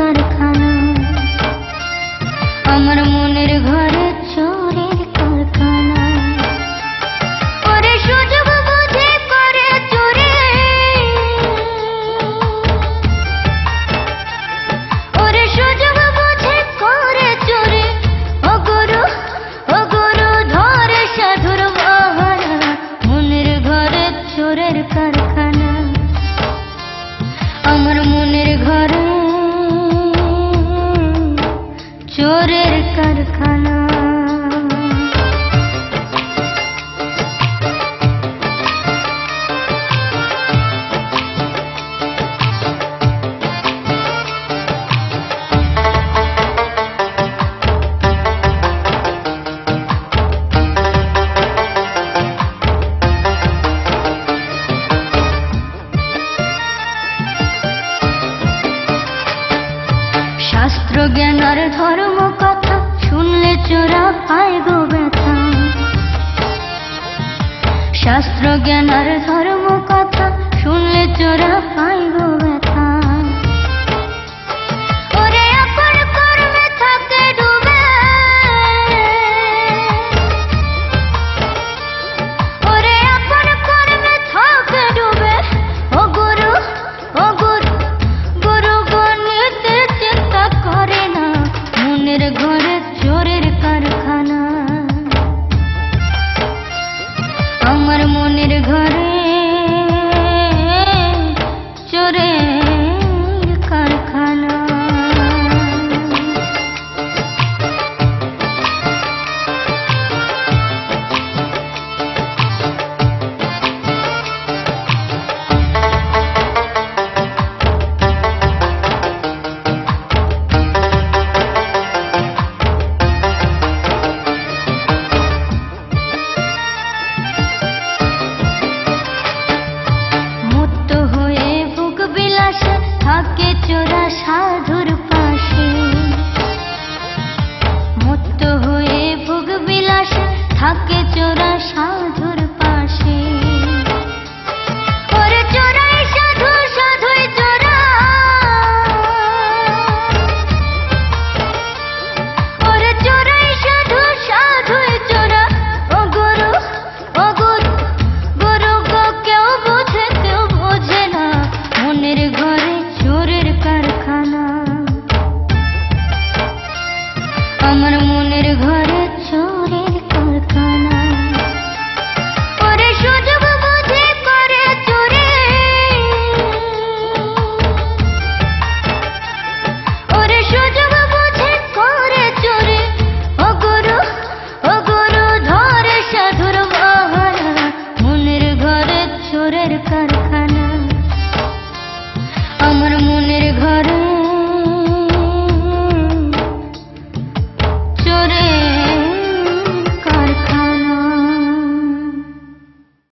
কারখানা। আমার মনের ঘরে চোরের কারখানা। ওরে সুযোগ বুঝে করে চোরে, ওরে সুযোগ বুঝে করে চোরে। ও গুরু ধরে সাধুর বাহানা। মনের ঘরে চোরের কারখানা। আমার মনের ঘরে চোরের কারখানা। শাস্ত্র জ্ঞান আর ধর্ম কথা শুনলে চোরা পায় গো ব্যথা। শাস্ত্র জ্ঞান আর ধর্ম কথা